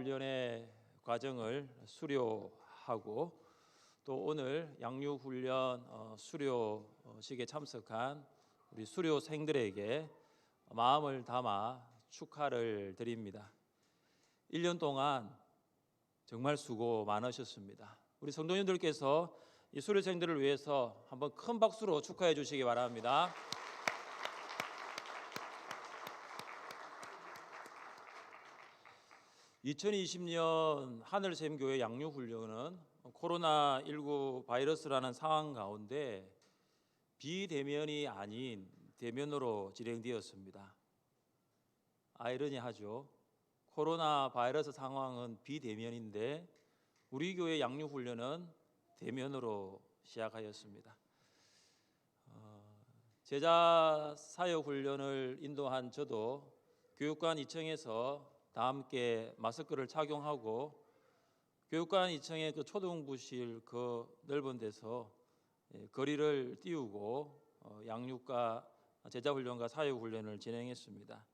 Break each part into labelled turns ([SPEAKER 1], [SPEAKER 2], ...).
[SPEAKER 1] 훈련의 과정을 수료하고 또 오늘 양육훈련 수료식에 참석한 우리 수료생들에게 마음을 담아 축하를 드립니다. 1년 동안 정말 수고 많으셨습니다. 우리 성도님들께서 이 수료생들을 위해서 한번 큰 박수로 축하해 주시기 바랍니다. 2020년 하늘샘교회 양육훈련은 코로나19 바이러스라는 상황 가운데 비대면이 아닌 대면으로 진행되었습니다. 아이러니하죠. 코로나 바이러스 상황은 비대면인데 우리 교회 양육훈련은 대면으로 시작하였습니다. 제자 사역훈련을 인도한 저도 교육관 2층에서 다 함께 마스크를 착용하고 교육관 2층의 그 초등부실 그 넓은 데서 거리를 띄우고 양육과 제자훈련과 사역훈련을 진행했습니다.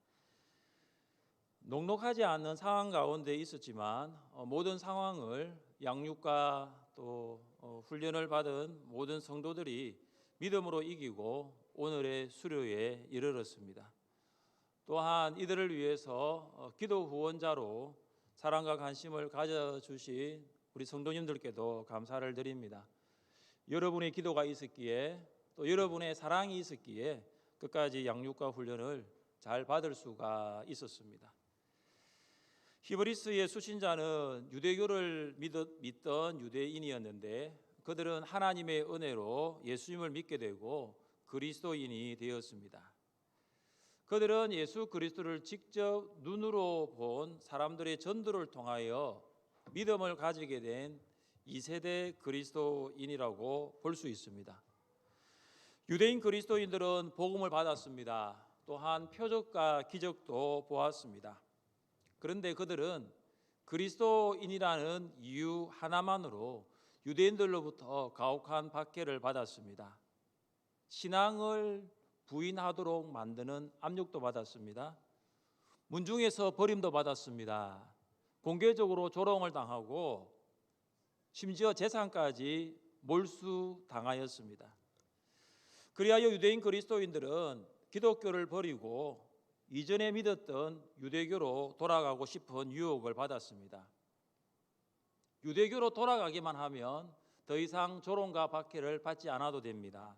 [SPEAKER 1] 녹록하지 않는 상황 가운데 있었지만 모든 상황을 양육과 또 훈련을 받은 모든 성도들이 믿음으로 이기고 오늘의 수료에 이르렀습니다. 또한 이들을 위해서 기도 후원자로 사랑과 관심을 가져주신 우리 성도님들께도 감사를 드립니다. 여러분의 기도가 있었기에 또 여러분의 사랑이 있었기에 끝까지 양육과 훈련을 잘 받을 수가 있었습니다. 히브리스의 수신자는 유대교를 믿던 유대인이었는데 그들은 하나님의 은혜로 예수님을 믿게 되고 그리스도인이 되었습니다. 그들은 예수 그리스도를 직접 눈으로 본 사람들의 전도를 통하여 믿음을 가지게 된 2세대 그리스도인이라고 볼 수 있습니다. 유대인 그리스도인들은 복음을 받았습니다. 또한 표적과 기적도 보았습니다. 그런데 그들은 그리스도인이라는 이유 하나만으로 유대인들로부터 가혹한 박해를 받았습니다. 신앙을 부인하도록 만드는 압력도 받았습니다. 문중에서 버림도 받았습니다. 공개적으로 조롱을 당하고 심지어 재산까지 몰수당하였습니다. 그리하여 유대인 그리스도인들은 기독교를 버리고 이전에 믿었던 유대교로 돌아가고 싶은 유혹을 받았습니다. 유대교로 돌아가기만 하면 더 이상 조롱과 박해를 받지 않아도 됩니다.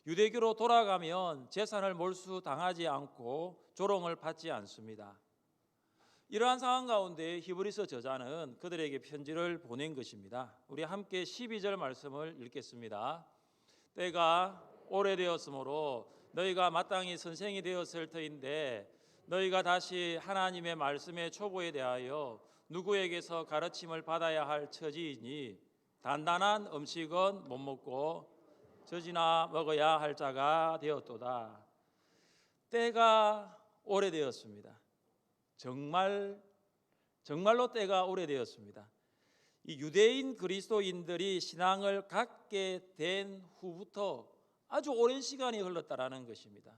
[SPEAKER 1] 유대교로 돌아가면 재산을 몰수당하지 않고 조롱을 받지 않습니다. 이러한 상황 가운데 히브리서 저자는 그들에게 편지를 보낸 것입니다. 우리 함께 12절 말씀을 읽겠습니다. 때가 오래되었으므로 너희가 마땅히 선생이 되었을 터인데 너희가 다시 하나님의 말씀의 초보에 대하여 누구에게서 가르침을 받아야 할 처지이니 단단한 음식은 못 먹고 젖이나 먹어야 할 자가 되었도다. 때가 오래되었습니다. 정말로 때가 오래되었습니다. 이 유대인 그리스도인들이 신앙을 갖게 된 후부터 아주 오랜 시간이 흘렀다라는 것입니다.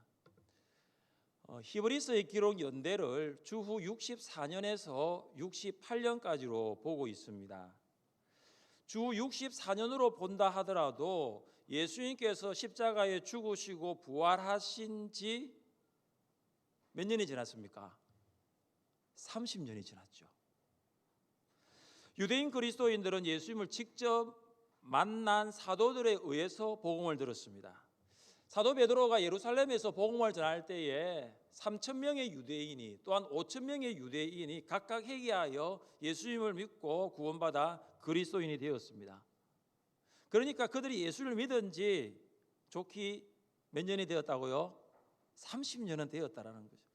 [SPEAKER 1] 히브리서의 기록 연대를 주후 64년에서 68년까지로 보고 있습니다. 주 64년으로 본다 하더라도 예수님께서 십자가에 죽으시고 부활하신 지 몇 년이 지났습니까? 30년이 지났죠. 유대인 그리스도인들은 예수님을 직접 만난 사도들에 의해서 복음을 들었습니다. 사도 베드로가 예루살렘에서 복음을 전할 때에 3,000명의 유대인이 또한 5,000명의 유대인이 각각 회개하여 예수님을 믿고 구원받아 그리스도인이 되었습니다. 그러니까 그들이 예수를 믿은 지 좋기 몇 년이 되었다고요? 30년은 되었다라는 거죠.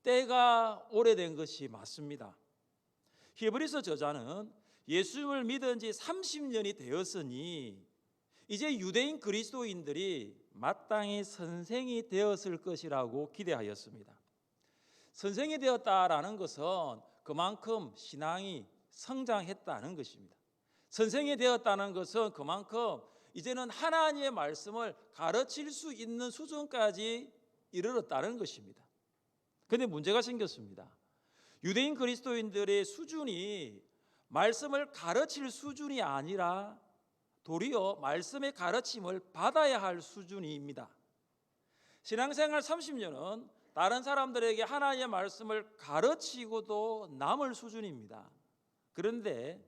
[SPEAKER 1] 때가 오래된 것이 맞습니다. 히브리서 저자는 예수님을 믿은 지 30년이 되었으니 이제 유대인 그리스도인들이 마땅히 선생이 되었을 것이라고 기대하였습니다. 선생이 되었다라는 것은 그만큼 신앙이 성장했다는 것입니다. 선생이 되었다는 것은 그만큼 이제는 하나님의 말씀을 가르칠 수 있는 수준까지 이르렀다는 것입니다. 그런데 문제가 생겼습니다. 유대인 그리스도인들의 수준이 말씀을 가르칠 수준이 아니라 도리어 말씀의 가르침을 받아야 할 수준입니다. 신앙생활 30년은 다른 사람들에게 하나님의 말씀을 가르치고도 남을 수준입니다. 그런데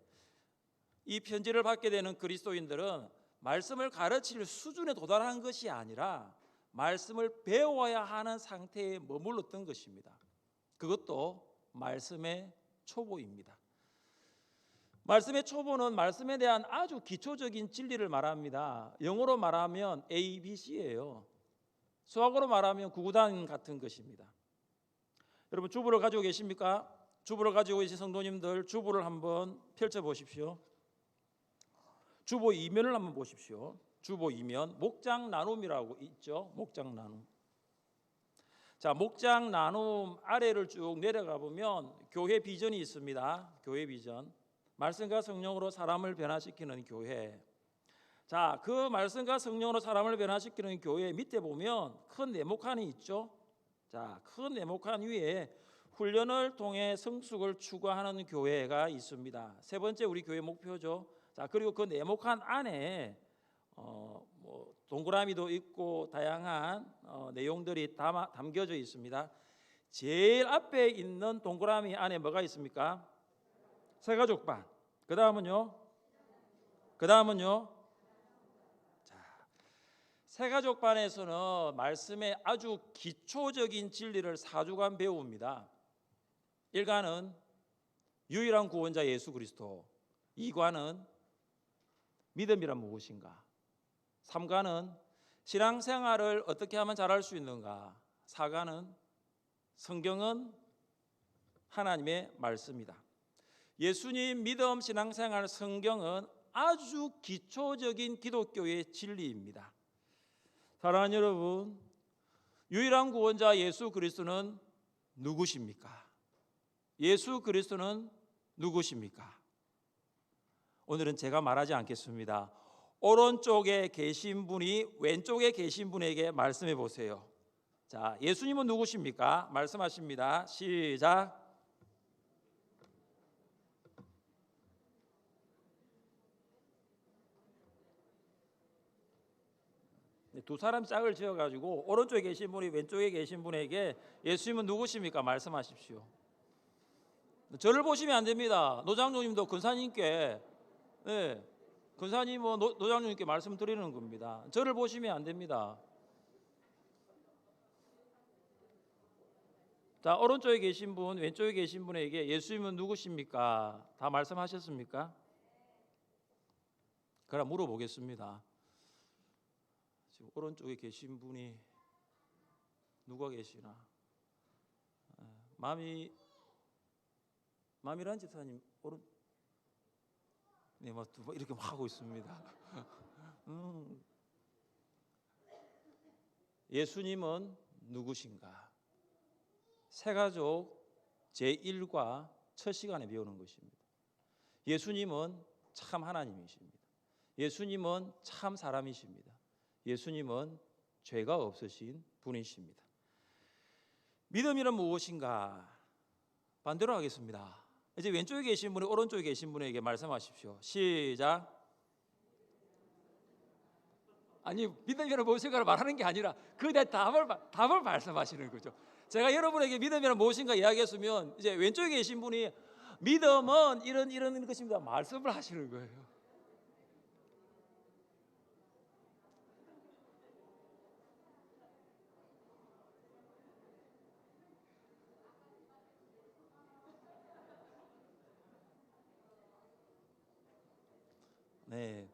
[SPEAKER 1] 이 편지를 받게 되는 그리스도인들은 말씀을 가르칠 수준에 도달한 것이 아니라 말씀을 배워야 하는 상태에 머물렀던 것입니다. 그것도 말씀의 초보입니다. 말씀의 초보는 말씀에 대한 아주 기초적인 진리를 말합니다. 영어로 말하면 ABC예요. 수학으로 말하면 구구단 같은 것입니다. 여러분 주부를 가지고 계십니까? 주부를 가지고 계신 성도님들 주부를 한번 펼쳐보십시오. 주보 2면을 한번 보십시오. 주보 2면 목장 나눔이라고 있죠. 목장 나눔. 자, 목장 나눔 아래를 쭉 내려가 보면 교회 비전이 있습니다. 교회 비전. 말씀과 성령으로 사람을 변화시키는 교회. 자, 그 말씀과 성령으로 사람을 변화시키는 교회 밑에 보면 큰 네모칸이 있죠. 자, 큰 네모칸 위에 훈련을 통해 성숙을 추구하는 교회가 있습니다. 세 번째 우리 교회 목표죠. 자, 그리고 그 네모칸 안에 동그라미도 있고 다양한 내용들이 담겨져 있습니다. 제일 앞에 있는 동그라미 안에 뭐가 있습니까? 새가족반. 그 다음은요. 자, 새가족반에서는 말씀의 아주 기초적인 진리를 4주간 배웁니다. 1과는 유일한 구원자 예수 그리스도, 2과는 믿음이란 무엇인가, 3과는 신앙생활을 어떻게 하면 잘할 수 있는가, 4과는 성경은 하나님의 말씀이다. 예수님, 믿음, 신앙생활, 성경은 아주 기초적인 기독교의 진리입니다. 사랑하는 여러분, 유일한 구원자 예수 그리스도는 누구십니까? 예수 그리스도는 누구십니까? 오늘은 제가 말하지 않겠습니다. 오른쪽에 계신 분이 왼쪽에 계신 분에게 말씀해 보세요. 자, 예수님은 누구십니까? 말씀하십니다. 시작. 두 사람 짝을 지어가지고 오른쪽에 계신 분이 왼쪽에 계신 분에게 예수님은 누구십니까? 말씀하십시오. 저를 보시면 안 됩니다. 노장로님도 근사님께, 근사님은 노장로님께 말씀드리는 겁니다. 저를 보시면 안 됩니다. 자, 오른쪽에 계신 분, 왼쪽에 계신 분에게 예수님은 누구십니까? 다 말씀하셨습니까? 그럼 물어보겠습니다. 지금 오른쪽에 계신 분이 누가 계시나? 마미란 집사님 네, 막 이렇게 막 하고 있습니다. 예수님은 누구신가? 새가족 제1과 첫 시간에 배우는 것입니다. 예수님은 참 하나님이십니다. 예수님은 참 사람이십니다. 예수님은 죄가 없으신 분이십니다. 믿음이란 무엇인가? 반대로 하겠습니다. 이제 왼쪽에 계신 분이 오른쪽에 계신 분에게 말씀하십시오. 시작. 아니, 믿음이란 무엇인가를 말하는 게 아니라 그 답을 말씀하시는 거죠. 제가 여러분에게 믿음이란 무엇인가 이야기했으면 이제 왼쪽에 계신 분이 믿음은 이런 것입니다. 말씀을 하시는 거예요. 네.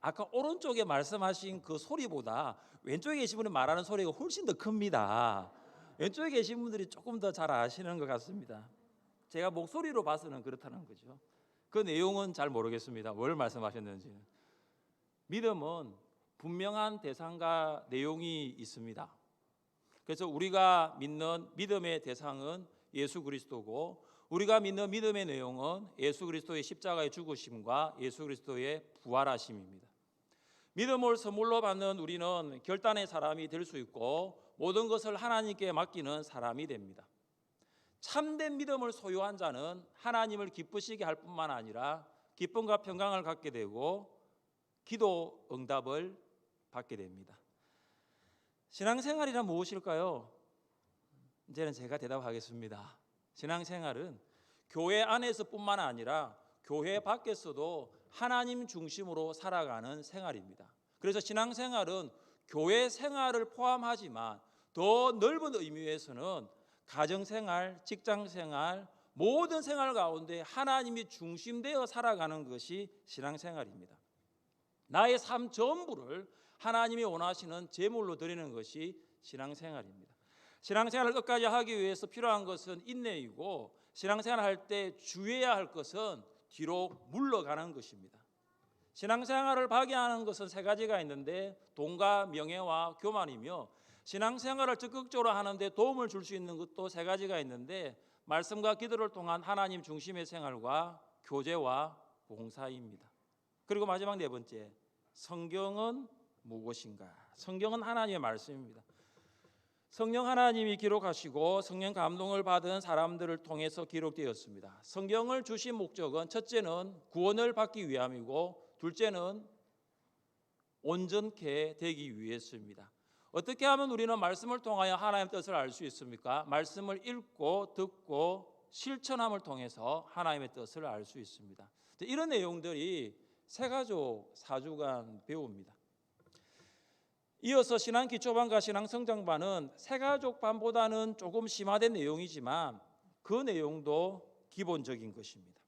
[SPEAKER 1] 아까 오른쪽에 말씀하신 그 소리보다 왼쪽에 계신 분이 말하는 소리가 훨씬 더 큽니다. 왼쪽에 계신 분들이 조금 더 잘 아시는 것 같습니다. 제가 목소리로 봐서는 그렇다는 거죠. 그 내용은 잘 모르겠습니다. 뭘 말씀하셨는지는. 믿음은 분명한 대상과 내용이 있습니다. 그래서 우리가 믿는 믿음의 대상은 예수 그리스도고, 우리가 믿는 믿음의 내용은 예수 그리스도의 십자가의 죽으심과 예수 그리스도의 부활하심입니다. 믿음을 선물로 받는 우리는 결단의 사람이 될 수 있고 모든 것을 하나님께 맡기는 사람이 됩니다. 참된 믿음을 소유한 자는 하나님을 기쁘시게 할 뿐만 아니라 기쁨과 평강을 갖게 되고 기도 응답을 받게 됩니다. 신앙생활이란 무엇일까요? 이제는 제가 대답하겠습니다. 신앙생활은 교회 안에서뿐만 아니라 교회 밖에서도 하나님 중심으로 살아가는 생활입니다. 그래서 신앙생활은 교회 생활을 포함하지만 더 넓은 의미에서는 가정생활, 직장생활, 모든 생활 가운데 하나님이 중심되어 살아가는 것이 신앙생활입니다. 나의 삶 전부를 하나님이 원하시는 제물로 드리는 것이 신앙생활입니다. 신앙생활을 끝까지 하기 위해서 필요한 것은 인내이고, 신앙생활을 할 때 주의해야 할 것은 뒤로 물러가는 것입니다. 신앙생활을 파괴하는 것은 세 가지가 있는데, 돈과 명예와 교만이며, 신앙생활을 적극적으로 하는데 도움을 줄 수 있는 것도 세 가지가 있는데, 말씀과 기도를 통한 하나님 중심의 생활과 교제와 봉사입니다. 그리고 마지막 네 번째, 성경은 무엇인가? 성경은 하나님의 말씀입니다. 성령 하나님이 기록하시고 성령 감동을 받은 사람들을 통해서 기록되었습니다. 성경을 주신 목적은 첫째는 구원을 받기 위함이고, 둘째는 온전케 되기 위해서입니다. 어떻게 하면 우리는 말씀을 통하여 하나님의 뜻을 알 수 있습니까? 말씀을 읽고 듣고 실천함을 통해서 하나님의 뜻을 알 수 있습니다. 이런 내용들이 새가족 4주간 배웁니다. 이어서 신앙 기초반과 신앙 성장반은 새가족반보다는 조금 심화된 내용이지만 그 내용도 기본적인 것입니다.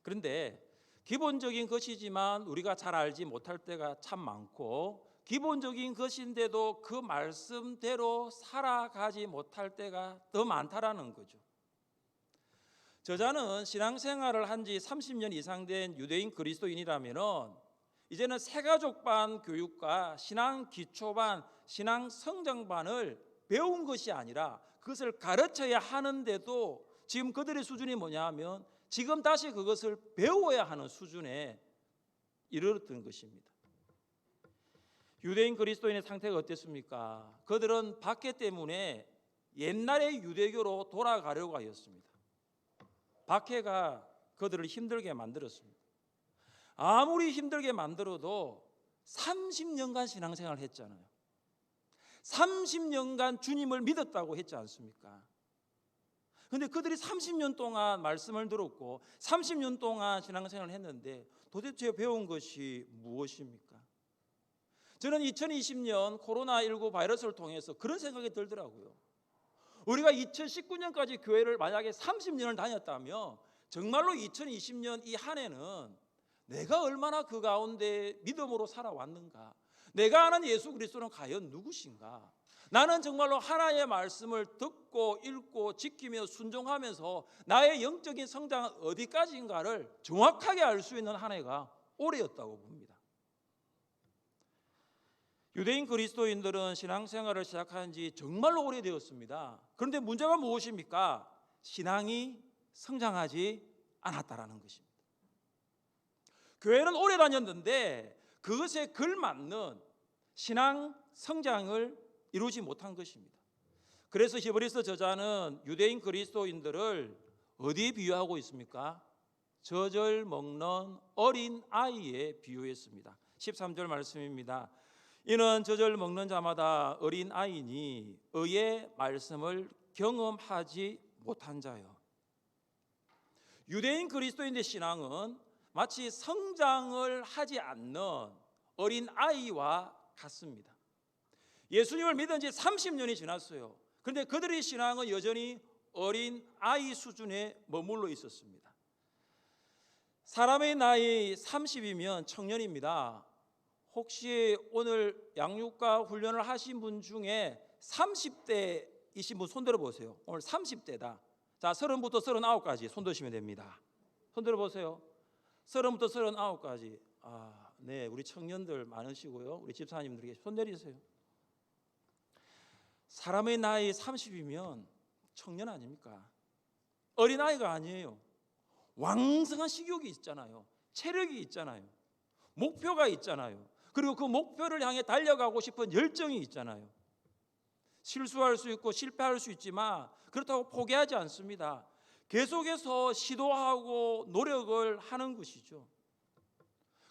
[SPEAKER 1] 그런데 기본적인 것이지만 우리가 잘 알지 못할 때가 참 많고, 기본적인 것인데도 그 말씀대로 살아가지 못할 때가 더 많다라는 거죠. 저자는 신앙생활을 한 지 30년 이상 된 유대인 그리스도인이라면 이제는 새가족반 교육과 신앙 기초반, 신앙 성장반을 배운 것이 아니라 그것을 가르쳐야 하는데도 지금 그들의 수준이 뭐냐 하면 지금 다시 그것을 배워야 하는 수준에 이르렀던 것입니다. 유대인 그리스도인의 상태가 어땠습니까? 그들은 박해 때문에 옛날의 유대교로 돌아가려고 하였습니다. 박해가 그들을 힘들게 만들었습니다. 아무리 힘들게 만들어도 30년간 신앙생활을 했잖아요. 30년간 주님을 믿었다고 했지 않습니까? 그런데 그들이 30년 동안 말씀을 들었고 30년 동안 신앙생활을 했는데 도대체 배운 것이 무엇입니까? 저는 2020년 코로나19 바이러스를 통해서 그런 생각이 들더라고요. 우리가 2019년까지 교회를 만약에 30년을 다녔다면 정말로 2020년 이 한 해는 내가 얼마나 그 가운데 믿음으로 살아왔는가? 내가 아는 예수 그리스도는 과연 누구신가? 나는 정말로 하나님의 말씀을 듣고 읽고 지키며 순종하면서 나의 영적인 성장은 어디까지인가를 정확하게 알 수 있는 한 해가 올해였다고 봅니다. 유대인 그리스도인들은 신앙생활을 시작한 지 정말로 오래되었습니다. 그런데 문제가 무엇입니까? 신앙이 성장하지 않았다라는 것입니다. 교회는 오래 다녔는데 그것에 걸맞는 신앙 성장을 이루지 못한 것입니다. 그래서 히브리서 저자는 유대인 그리스도인들을 어디에 비유하고 있습니까? 젖을 먹는 어린 아이에 비유했습니다. 13절 말씀입니다. 이는 젖을 먹는 자마다 어린 아이니 의의 말씀을 경험하지 못한 자요. 유대인 그리스도인의 신앙은 마치 성장을 하지 않는 어린 아이와 같습니다. 예수님을 믿은 지 30년이 지났어요. 그런데 그들의 신앙은 여전히 어린 아이 수준에 머물러 있었습니다. 사람의 나이 30이면 청년입니다. 혹시 오늘 양육과 훈련을 하신 분 중에 30대이신 분 손들어 보세요. 오늘 30대다. 자, 30부터 39까지 손 드시면 됩니다. 손들어 보세요. 30부터 39까지. 네, 우리 청년들 많으시고요. 우리 집사님들에게 손 내리세요. 사람의 나이 30이면 청년 아닙니까? 어린아이가 아니에요. 왕성한 식욕이 있잖아요. 체력이 있잖아요. 목표가 있잖아요. 그리고 그 목표를 향해 달려가고 싶은 열정이 있잖아요. 실수할 수 있고 실패할 수 있지만 그렇다고 포기하지 않습니다. 계속해서 시도하고 노력을 하는 것이죠.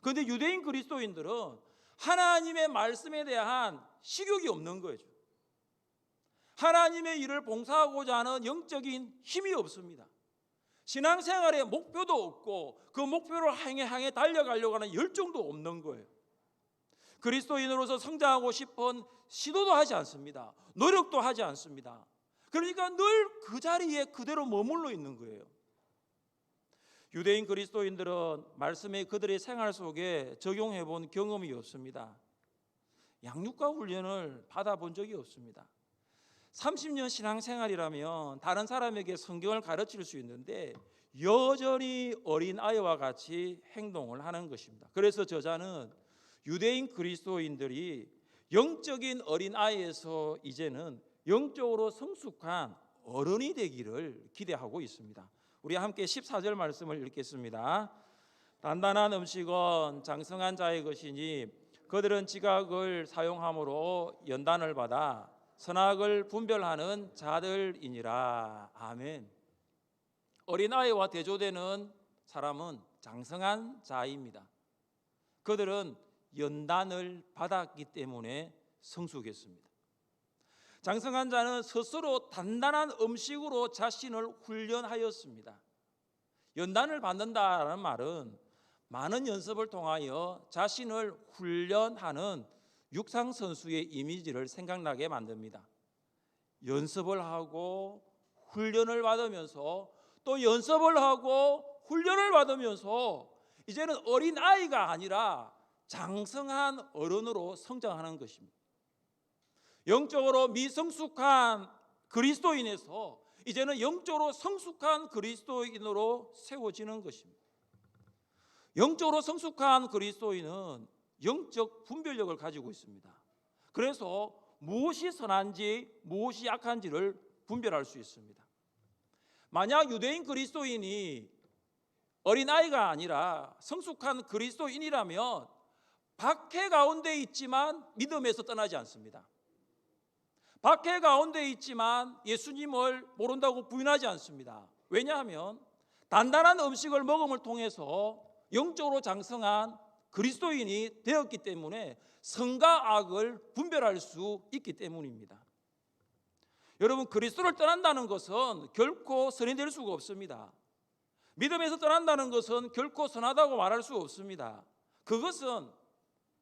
[SPEAKER 1] 그런데 유대인 그리스도인들은 하나님의 말씀에 대한 식욕이 없는 거죠. 하나님의 일을 봉사하고자 하는 영적인 힘이 없습니다. 신앙생활에 목표도 없고 그 목표를 향해 달려가려고 하는 열정도 없는 거예요. 그리스도인으로서 성장하고 싶은 시도도 하지 않습니다. 노력도 하지 않습니다. 그러니까 늘 그 자리에 그대로 머물러 있는 거예요. 유대인 그리스도인들은 말씀에 그들의 생활 속에 적용해 본 경험이 없습니다. 양육과 훈련을 받아본 적이 없습니다. 30년 신앙생활이라면 다른 사람에게 성경을 가르칠 수 있는데 여전히 어린아이와 같이 행동을 하는 것입니다. 그래서 저자는 유대인 그리스도인들이 영적인 어린아이에서 이제는 영적으로 성숙한 어른이 되기를 기대하고 있습니다. 우리 함께 14절 말씀을 읽겠습니다. 단단한 음식은 장성한 자의 것이니 그들은 지각을 사용함으로 연단을 받아 선악을 분별하는 자들이니라. 아멘. 어린아이와 대조되는 사람은 장성한 자입니다. 그들은 연단을 받았기 때문에 성숙했습니다. 장성한 자는 스스로 단단한 음식으로 자신을 훈련하였습니다. 연단을 받는다는 말은 많은 연습을 통하여 자신을 훈련하는 육상 선수의 이미지를 생각나게 만듭니다. 연습을 하고 훈련을 받으면서 또 연습을 하고 훈련을 받으면서 이제는 어린아이가 아니라 장성한 어른으로 성장하는 것입니다. 영적으로 미성숙한 그리스도인에서 이제는 영적으로 성숙한 그리스도인으로 세워지는 것입니다. 영적으로 성숙한 그리스도인은 영적 분별력을 가지고 있습니다. 그래서 무엇이 선한지 무엇이 악한지를 분별할 수 있습니다. 만약 유대인 그리스도인이 어린아이가 아니라 성숙한 그리스도인이라면 박해 가운데 있지만 믿음에서 떠나지 않습니다. 박해 가운데 있지만 예수님을 모른다고 부인하지 않습니다. 왜냐하면 단단한 음식을 먹음을 통해서 영적으로 장성한 그리스도인이 되었기 때문에 선과 악을 분별할 수 있기 때문입니다. 여러분, 그리스도를 떠난다는 것은 결코 선이 될 수가 없습니다. 믿음에서 떠난다는 것은 결코 선하다고 말할 수 없습니다. 그것은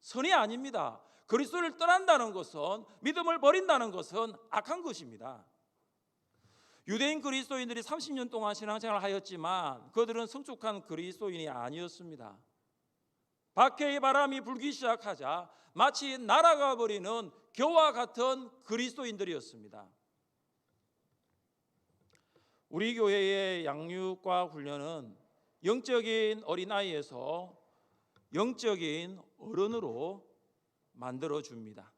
[SPEAKER 1] 선이 아닙니다. 그리스도를 떠난다는 것은, 믿음을 버린다는 것은 악한 것입니다. 유대인 그리스도인들이 30년 동안 신앙생활을 하였지만 그들은 성숙한 그리스도인이 아니었습니다. 박해의 바람이 불기 시작하자 마치 날아가 버리는 겨와 같은 그리스도인들이었습니다. 우리 교회의 양육과 훈련은 영적인 어린아이에서 영적인 어른으로 만들어줍니다.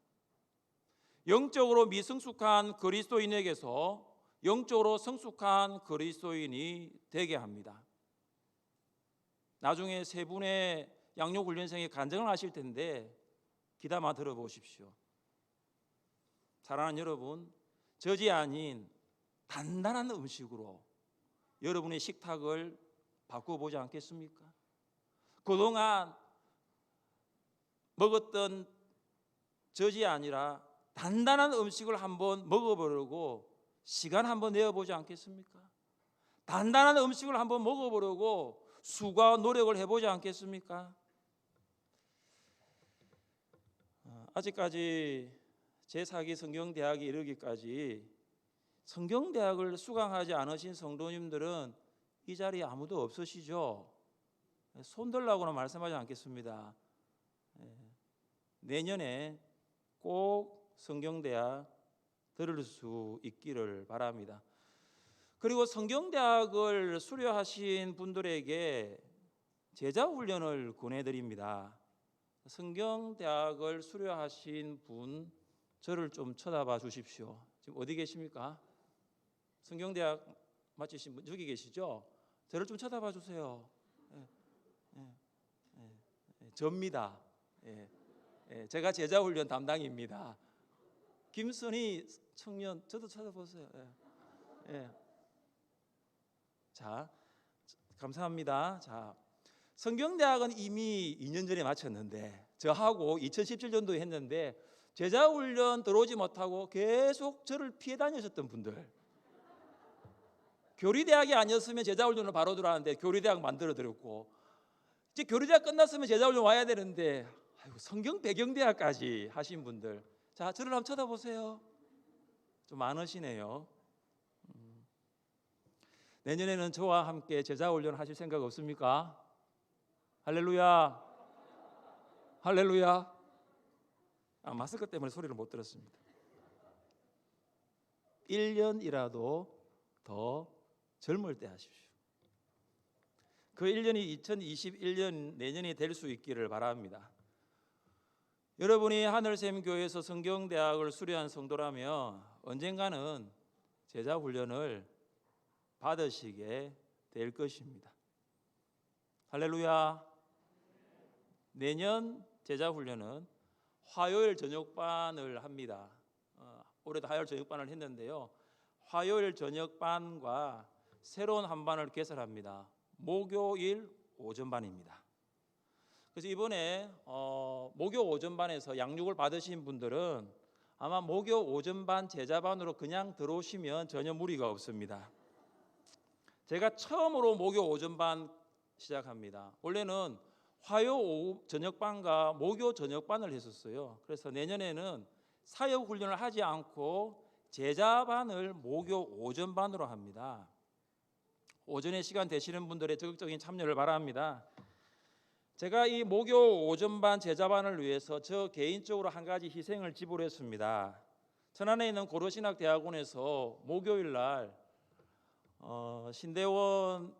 [SPEAKER 1] 영적으로 미성숙한 그리스도인에게서 영적으로 성숙한 그리스도인이 되게 합니다. 나중에 세 분의 양육훈련생이 간증을 하실 텐데 귀담아 들어보십시오. 사랑하는 여러분, 저지 아닌 단단한 음식으로 여러분의 식탁을 바꿔보지 않겠습니까? 그동안 먹었던 젖이 아니라 단단한 음식을 한번 먹어보려고 시간 한번 내어보지 않겠습니까? 단단한 음식을 한번 먹어보려고 수고와 노력을 해보지 않겠습니까? 아직까지 제4기 성경대학에 이르기까지 성경대학을 수강하지 않으신 성도님들은 이 자리에 아무도 없으시죠? 손 들라고는 말씀하지 않겠습니다. 내년에 꼭 성경대학 들을 수 있기를 바랍니다. 그리고 성경대학을 수료하신 분들에게 제자훈련을 권해드립니다. 성경대학을 수료하신 분 저를 좀 쳐다봐 주십시오. 지금 어디 계십니까? 성경대학 마치신 분 여기 계시죠? 저를 좀 쳐다봐 주세요. 접니다. 제가 제자훈련 담당입니다. 김선희 청년, 저도 찾아보세요. 예. 자, 감사합니다. 자, 성경대학은 이미 2년 전에 마쳤는데 저하고 2017년도에 했는데 제자훈련 들어오지 못하고 계속 저를 피해 다니셨던 분들, 교리대학이 아니었으면 제자훈련을 바로 들어왔는데 교리대학 만들어드렸고, 이제 교리대학 끝났으면 제자훈련 와야 되는데 아이고, 성경 배경대학까지 하신 분들, 자, 저를 한번 쳐다보세요. 좀 많으시네요. 내년에는 저와 함께 제자훈련 하실 생각 없습니까? 할렐루야. 할렐루야. 마스크 때문에 소리를 못 들었습니다. 1년이라도 더 젊을 때 하십시오. 그 1년이 2021년 내년이 될 수 있기를 바랍니다. 여러분이 하늘샘교회에서 성경대학을 수료한 성도라면 언젠가는 제자훈련을 받으시게 될 것입니다. 할렐루야. 내년 제자훈련은 화요일 저녁반을 합니다. 올해도 화요일 저녁반을 했는데요, 화요일 저녁반과 새로운 한 반을 개설합니다. 목요일 오전반입니다. 그래서 이번에 목요 오전반에서 양육을 받으신 분들은 아마 목요 오전반 제자반으로 그냥 들어오시면 전혀 무리가 없습니다. 제가 처음으로 목요 오전반 시작합니다. 원래는 화요 오후 저녁반과 목요 저녁반을 했었어요. 그래서 내년에는 사역 훈련을 하지 않고 제자반을 목요 오전반으로 합니다. 오전에 시간 되시는 분들의 적극적인 참여를 바랍니다. 제가 이 목요 오전반 제자반을 위해서 저 개인적으로 한 가지 희생을 지불했습니다. 천안에 있는 고려신학대학원에서 목요일 날 신대원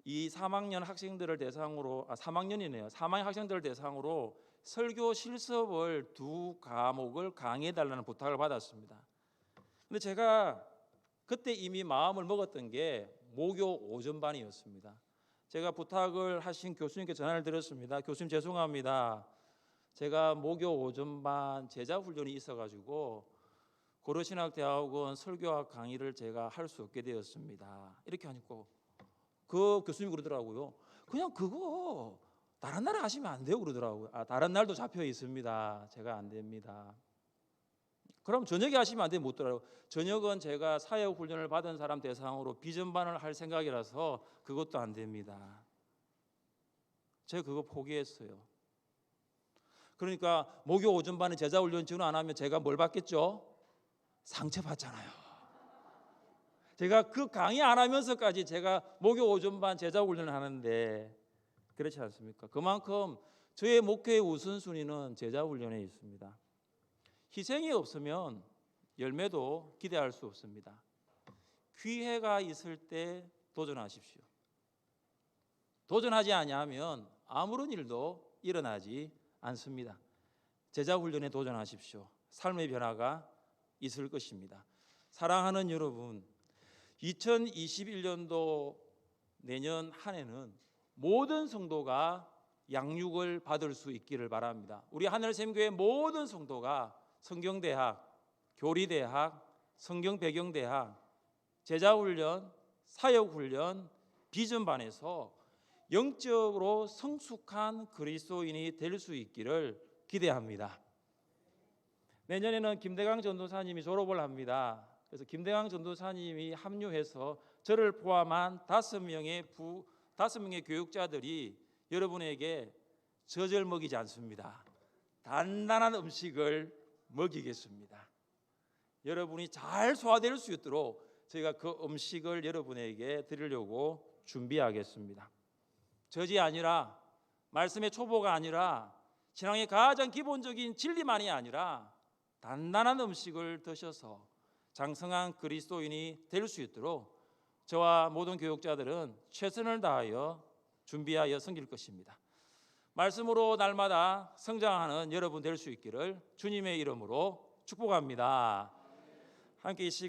[SPEAKER 1] 이 3학년 학생들을 대상으로 3학년이네요. 3학년 학생들을 대상으로 설교 실습을 2과목을 강의해 달라는 부탁을 받았습니다. 근데 제가 그때 이미 마음을 먹었던 게 목요 오전반이었습니다. 제가 부탁을 하신 교수님께 전화를 드렸습니다. 교수님 죄송합니다. 제가 목요 오전반 제자 훈련이 있어가지고 고려신학대학원 설교학 강의를 제가 할 수 없게 되었습니다. 이렇게 하니까 그 교수님이 그러더라고요. 그냥 그거 다른 날에 하시면 안 돼요 그러더라고요. 다른 날도 잡혀 있습니다. 제가 안 됩니다. 그럼 저녁에 하시면 안 돼요. 못 들어요. 저녁은 제가 사역 훈련을 받은 사람 대상으로 비전반을 할 생각이라서 그것도 안 됩니다. 제가 그거 포기했어요. 그러니까 목요 오전반에 제자 훈련 지원 안 하면 제가 뭘 받겠죠? 상처받잖아요. 제가 그 강의 안 하면서까지 제가 목요 오전반 제자 훈련을 하는데 그렇지 않습니까? 그만큼 저의 목회의 우선순위는 제자 훈련에 있습니다. 희생이 없으면 열매도 기대할 수 없습니다. 기회가 있을 때 도전하십시오. 도전하지 아니하면 아무런 일도 일어나지 않습니다. 제자 훈련에 도전하십시오. 삶의 변화가 있을 것입니다. 사랑하는 여러분, 2021년도 내년 한 해는 모든 성도가 양육을 받을 수 있기를 바랍니다. 우리 하늘샘교회 모든 성도가 성경대학, 교리대학, 성경배경대학, 제자훈련, 사역훈련, 비전반에서 영적으로 성숙한 그리스도인이 될 수 있기를 기대합니다. 내년에는 김대강 전도사님이 졸업을 합니다. 그래서 김대강 전도사님이 합류해서 저를 포함한 5명의 교육자들이 여러분에게 젖을 먹이지 않습니다. 단단한 음식을 먹이겠습니다. 여러분이 잘 소화될 수 있도록 저희가 그 음식을 여러분에게 드리려고 준비하겠습니다. 젖이 아니라 말씀의 초보가 아니라 신앙의 가장 기본적인 진리만이 아니라 단단한 음식을 드셔서 장성한 그리스도인이 될 수 있도록 저와 모든 교육자들은 최선을 다하여 준비하여 섬길 것입니다. 말씀으로 날마다 성장하는 여러분 될 수 있기를 주님의 이름으로 축복합니다. 함께 이 시간